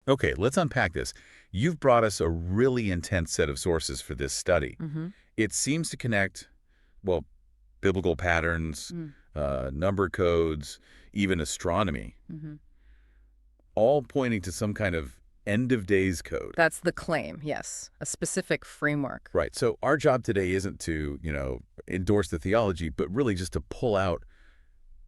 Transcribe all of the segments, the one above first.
Okay, let's unpack this. You've brought us a really intense set of sources for this study. Mm-hmm. It seems to connect, well, biblical patterns, Mm. number codes, even astronomy, Mm-hmm. all pointing to some kind of end-of-days code. That's the claim, yes. A specific framework. Right. So our job today isn't to, endorse the theology, but really just to pull out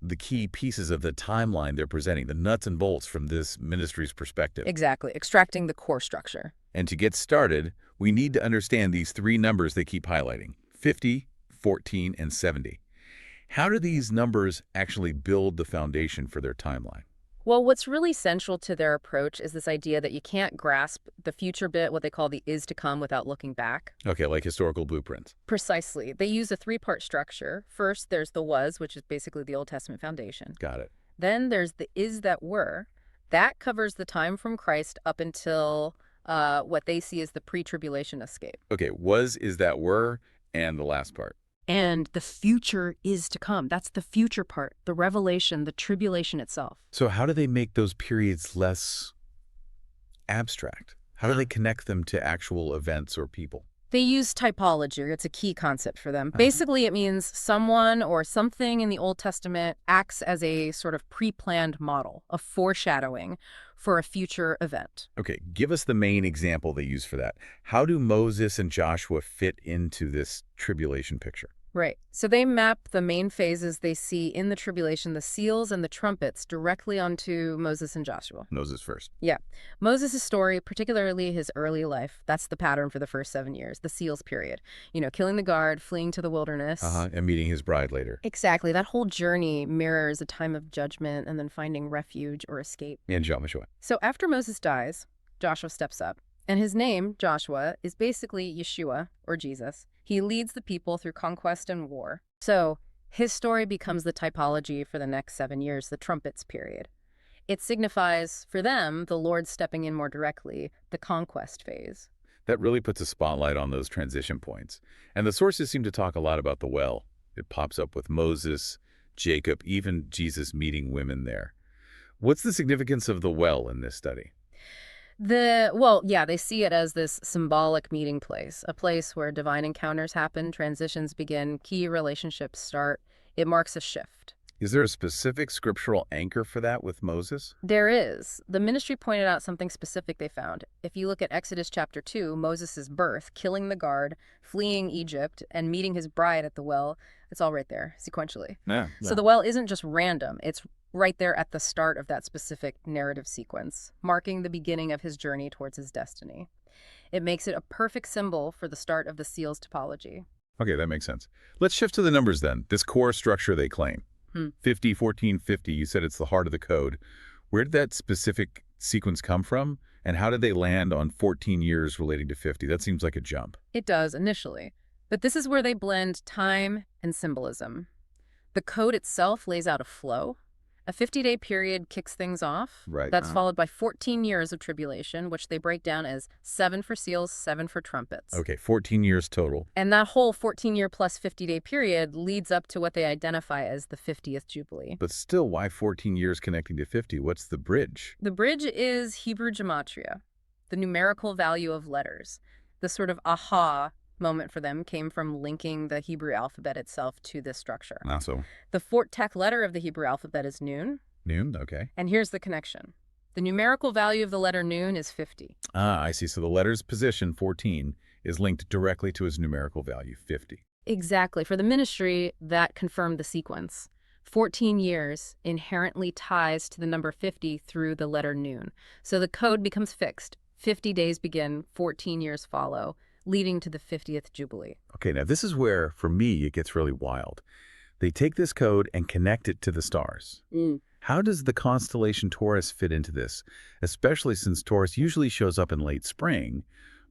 the key pieces of the timeline they're presenting, the nuts and bolts from this ministry's perspective. Exactly. Extracting the core structure. And to get started, we need to understand these three numbers they keep highlighting: 50, 14, and 70. How do these numbers actually build the foundation for their timeline? Well, what's really central to their approach is this idea that you can't grasp the future bit, what they call the is to come, without looking back. Okay, like historical blueprints. Precisely. They use a three-part structure. First, there's the was, which is basically the Old Testament foundation. Got it. Then there's the is that were. That covers the time from Christ up until what they see as the pre-tribulation escape. Okay, was, is, that, were, and the last part. And the future is to come. That's the future part, the revelation, the tribulation itself. So how do they make those periods less abstract? How do they connect them to actual events or people? They use typology. It's a key concept for them. Basically, it means someone or something in the Old Testament acts as a sort of pre-planned model, a foreshadowing for a future event. Okay, give us the main example they use for that. How do Moses and Joshua fit into this tribulation picture? Right. So they map the main phases they see in the tribulation, the seals and the trumpets, directly onto Moses and Joshua. Moses first. Yeah. Moses' story, particularly his early life, that's the pattern for the first 7 years, the seals period. Killing the guard, fleeing to the wilderness. And meeting his bride later. Exactly. That whole journey mirrors a time of judgment and then finding refuge or escape. And Joshua. So after Moses dies, Joshua steps up. And his name, Joshua, is basically Yeshua, or Jesus. He leads the people through conquest and war. So his story becomes the typology for the next 7 years, the trumpets period. It signifies, for them, the Lord stepping in more directly, the conquest phase. That really puts a spotlight on those transition points. And the sources seem to talk a lot about the well. It pops up with Moses, Jacob, even Jesus meeting women there. What's the significance of the well in this study? They see it as this symbolic meeting place, a place where divine encounters happen, transitions begin, key relationships start. It marks a shift. Is there a specific scriptural anchor for that with Moses? There is. The ministry pointed out something specific they found. If you look at Exodus chapter 2, Moses' birth, killing the guard, fleeing Egypt, and meeting his bride at the well, it's all right there, sequentially. Yeah. So the well isn't just random. It's right there at the start of that specific narrative sequence, marking the beginning of his journey towards his destiny. It makes it a perfect symbol for the start of the seals topology. Okay, that makes sense. Let's shift to the numbers then, this core structure they claim. 50, 14, 50, you said it's the heart of the code. Where did that specific sequence come from? And how did they land on 14 years relating to 50? That seems like a jump. It does initially. But this is where they blend time and symbolism. The code itself lays out a flow. A 50-day period kicks things off. Right. That's followed by 14 years of tribulation, which they break down as 7 for seals, 7 for trumpets. Okay, 14 years total. And that whole 14-year plus 50-day period leads up to what they identify as the 50th Jubilee. But still, why 14 years connecting to 50? What's the bridge? The bridge is Hebrew gematria, the numerical value of letters. The sort of aha moment for them came from linking the Hebrew alphabet itself to this structure. So The 14th letter of the Hebrew alphabet is Nun. Nun, okay. And here's the connection. The numerical value of the letter Nun is 50. I see. So the letter's position, 14, is linked directly to its numerical value, 50. Exactly. For the ministry, that confirmed the sequence. 14 years inherently ties to the number 50 through the letter Nun. So the code becomes fixed. 50 days begin, 14 years follow, leading to the 50th Jubilee. Okay, now this is where, for me, it gets really wild. They take this code and connect it to the stars. How does the constellation Taurus fit into this, especially since Taurus usually shows up in late spring,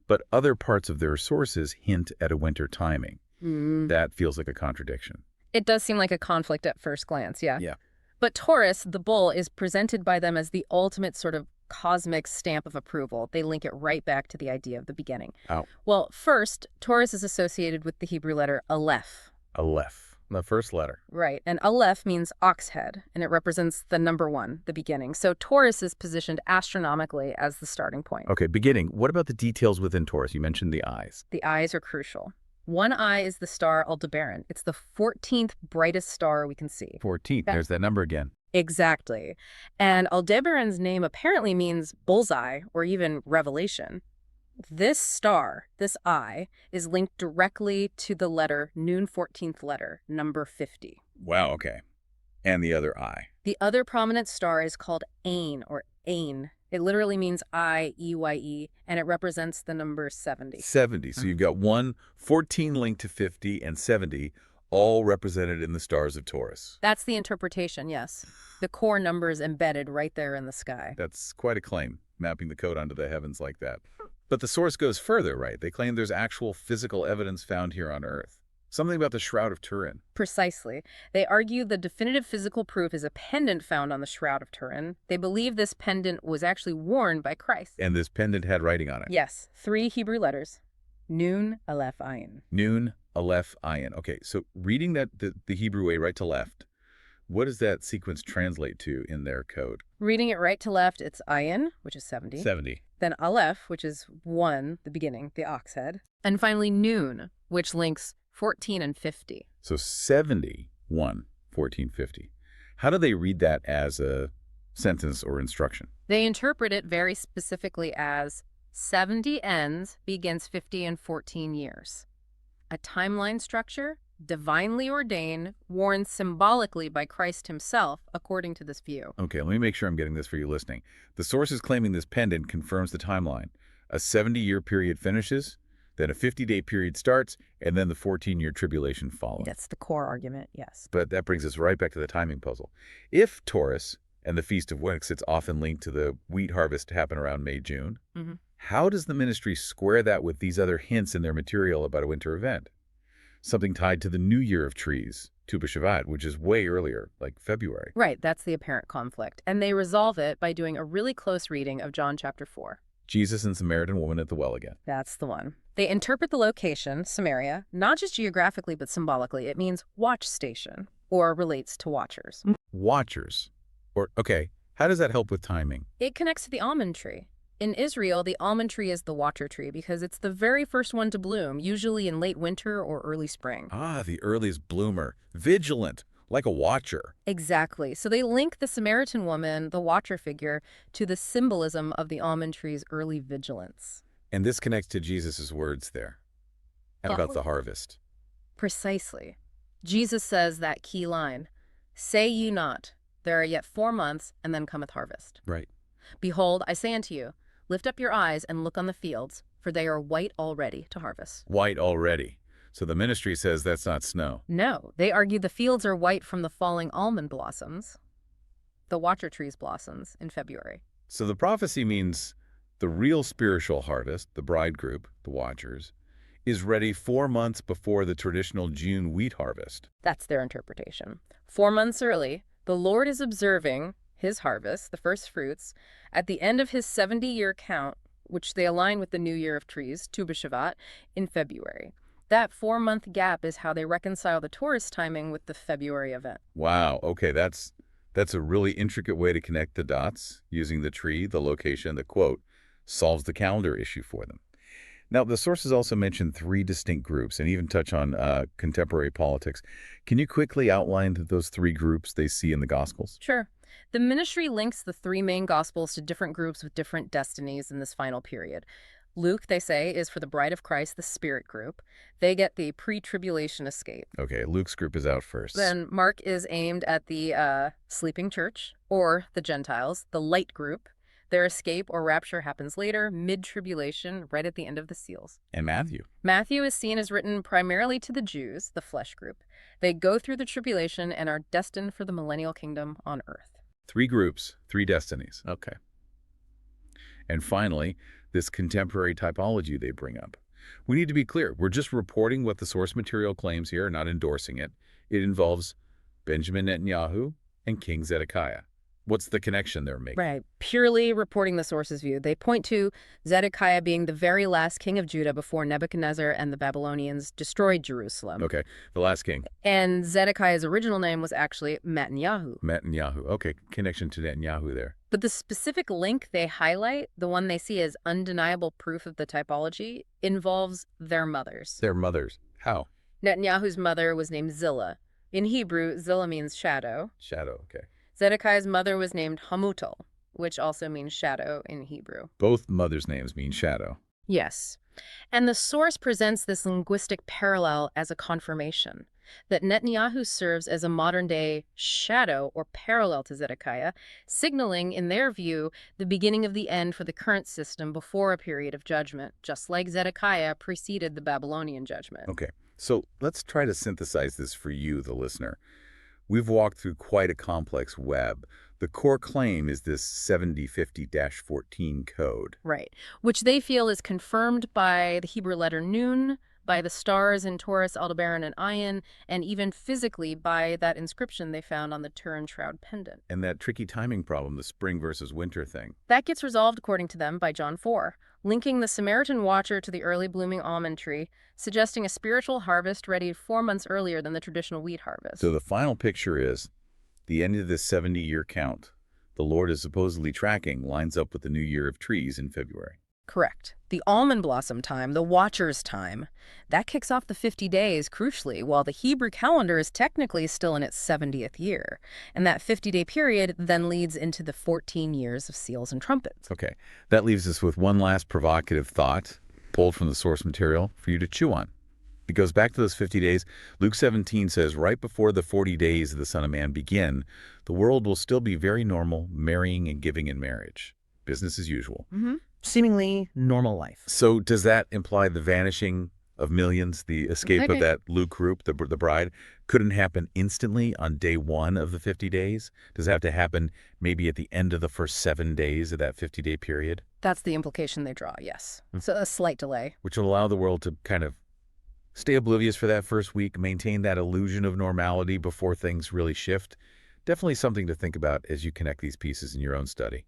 but other parts of their sources hint at a winter timing? That feels like a contradiction. It does seem like a conflict at first glance, yeah. Yeah. But Taurus, the bull, is presented by them as the ultimate sort of cosmic stamp of approval. They link it right back to the idea of the beginning. Oh. Well, first, Taurus is associated with the Hebrew letter Aleph. Aleph. The first letter. Right. And Aleph means ox head, and it represents the number one, the beginning. So Taurus is positioned astronomically as the starting point. Okay, beginning. What about the details within Taurus? You mentioned the eyes. The eyes are crucial. One eye is the star Aldebaran. It's the 14th brightest star we can see. 14th. There's that number again. Exactly. And Aldebaran's name apparently means bullseye or even revelation. This star, this eye, is linked directly to the letter Nun 14th letter, number 50. Wow, okay. And the other eye. The other prominent star is called Ayin or Ain. It literally means I-E-Y-E, and it represents the number 70. 70. So you've got 14 linked to 50 and 70, all represented in the stars of Taurus. That's the interpretation, yes. The core numbers embedded right there in the sky. That's quite a claim, mapping the code onto the heavens like that. But the source goes further, right? They claim there's actual physical evidence found here on Earth. Something about the Shroud of Turin. Precisely. They argue the definitive physical proof is a pendant found on the Shroud of Turin. They believe this pendant was actually worn by Christ. And this pendant had writing on it. Yes, 3 Hebrew letters. Nun Alef Ayin. Nun Alef Ayin. Okay, so reading that the Hebrew way right to left, what does that sequence translate to in their code? Reading it right to left, it's Ayin, which is 70. 70. Then Aleph, which is 1, the beginning, the ox head. And finally Nun, which links 14 and 50. So 71, 14, 50. How do they read that as a sentence or instruction? They interpret it very specifically as 70 ends begins 50 and 14 years. A timeline structure, divinely ordained, worn symbolically by Christ himself, according to this view. Okay, let me make sure I'm getting this for you listening. The source is claiming this pendant confirms the timeline. A 70-year period finishes, then a 50-day period starts, and then the 14-year tribulation follows. That's the core argument, yes. But that brings us right back to the timing puzzle. If Taurus and the Feast of Weeks, it's often linked to the wheat harvest to happen around May, June, how does the ministry square that with these other hints in their material about a winter event? Something tied to the New Year of Trees, Tu B'Shavat, which is way earlier, like February. Right, that's the apparent conflict. And they resolve it by doing a really close reading of John chapter 4. Jesus and Samaritan woman at the well again. That's the one. They interpret the location, Samaria, not just geographically but symbolically. It means watch station, or relates to watchers. Watchers. Okay, how does that help with timing? It connects to the almond tree. In Israel, the almond tree is the watcher tree because it's the very first one to bloom, usually in late winter or early spring. Ah, the earliest bloomer. Vigilant, like a watcher. Exactly. So they link the Samaritan woman, the watcher figure, to the symbolism of the almond tree's early vigilance. And this connects to Jesus' words there. And about the harvest. Precisely. Jesus says that key line, "Say ye not, there are yet 4 months, and then cometh harvest. Right. Behold, I say unto you, lift up your eyes and look on the fields, for they are white already to harvest." White already. So the ministry says that's not snow. No, they argue the fields are white from the falling almond blossoms, the watcher tree's blossoms, in February. So the prophecy means the real spiritual harvest, the bride group, the watchers, is ready 4 months before the traditional June wheat harvest. That's their interpretation. 4 months early, the Lord is observing his harvest, the first fruits, at the end of his 70-year count, which they align with the New Year of Trees, Tu B'Shavat, in February. That 4-month gap is how they reconcile the Taurus timing with the February event. Wow, okay, that's a really intricate way to connect the dots, using the tree, the location, the quote, solves the calendar issue for them. Now, the sources also mention 3 distinct groups and even touch on contemporary politics. Can you quickly outline those 3 groups they see in the Gospels? Sure. The ministry links the 3 main Gospels to different groups with different destinies in this final period. Luke, they say, is for the bride of Christ, the spirit group. They get the pre-tribulation escape. Okay, Luke's group is out first. Then Mark is aimed at the sleeping church, or the Gentiles, the light group. Their escape or rapture happens later, mid-tribulation, right at the end of the seals. And Matthew. Matthew is seen as written primarily to the Jews, the flesh group. They go through the tribulation and are destined for the millennial kingdom on earth. 3 groups, 3 destinies. Okay. And finally, this contemporary typology they bring up. We need to be clear. We're just reporting what the source material claims here, not endorsing it. It involves Benjamin Netanyahu and King Zedekiah. What's the connection they're making? Right. Purely reporting the source's view. They point to Zedekiah being the very last king of Judah before Nebuchadnezzar and the Babylonians destroyed Jerusalem. Okay, the last king. And Zedekiah's original name was actually Netanyahu. Netanyahu. Okay, connection to Netanyahu there. But the specific link they highlight, the one they see as undeniable proof of the typology, involves their mothers. Their mothers. How? Netanyahu's mother was named Zillah. In Hebrew, Zillah means shadow. Shadow, okay. Zedekiah's mother was named Hamutal, which also means shadow in Hebrew. Both mothers' names mean shadow. Yes. And the source presents this linguistic parallel as a confirmation that Netanyahu serves as a modern-day shadow or parallel to Zedekiah, signaling, in their view, the beginning of the end for the current system before a period of judgment, just like Zedekiah preceded the Babylonian judgment. Okay, so let's try to synthesize this for you, the listener. We've walked through quite a complex web. The core claim is this 7050-14 code. Right, which they feel is confirmed by the Hebrew letter Nun, by the stars in Taurus, Aldebaran, and Ayin, and even physically by that inscription they found on the Turin Shroud pendant. And that tricky timing problem, the spring versus winter thing. That gets resolved, according to them, by John 4, linking the Samaritan watcher to the early blooming almond tree, suggesting a spiritual harvest ready 4 months earlier than the traditional wheat harvest. So the final picture is the end of this 70-year count. The Lord is supposedly tracking lines up with the new year of trees in February. Correct. The almond blossom time, the watcher's time, that kicks off the 50 days, crucially, while the Hebrew calendar is technically still in its 70th year. And that 50-day period then leads into the 14 years of seals and trumpets. Okay, that leaves us with one last provocative thought, pulled from the source material, for you to chew on. It goes back to those 50 days. Luke 17 says, right before the 40 days of the Son of Man begin, the world will still be very normal, marrying and giving in marriage. Business as usual. Seemingly normal life. So does that imply the vanishing of millions, the escape of that Luke group, the bride, couldn't happen instantly on day one of the 50 days? Does it have to happen maybe at the end of the first 7 days of that 50-day period? That's the implication they draw, yes. So a slight delay. Which will allow the world to kind of stay oblivious for that first week, maintain that illusion of normality before things really shift. Definitely something to think about as you connect these pieces in your own study.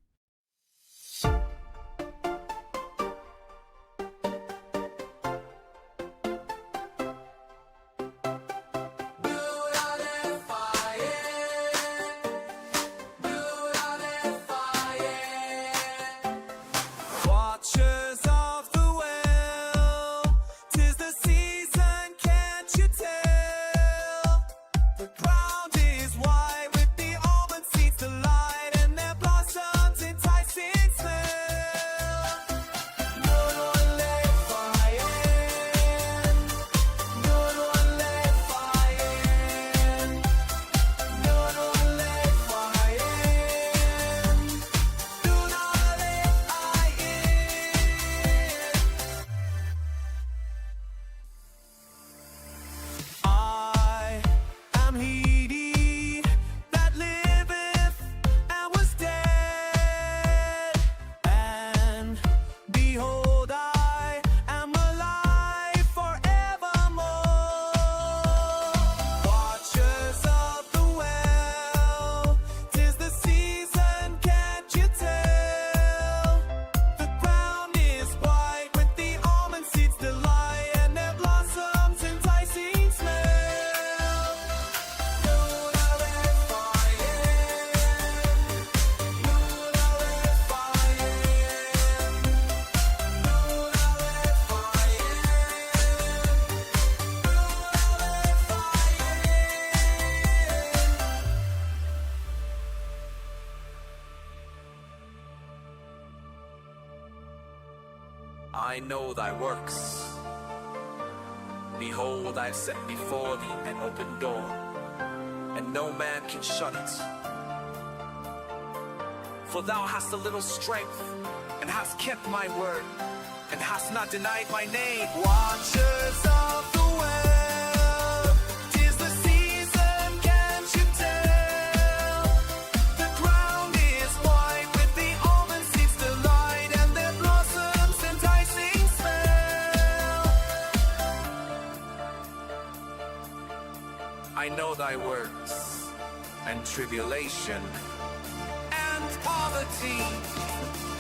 I know thy works. Behold, I have set before thee an open door, and no man can shut it. For thou hast a little strength, and hast kept my word, and hast not denied my name. Watchers of the well, 'tis the season, can't you tell? The ground is white with the almond seeds delight, and their blossoms enticing smell. I know thy works and tribulation, poverty.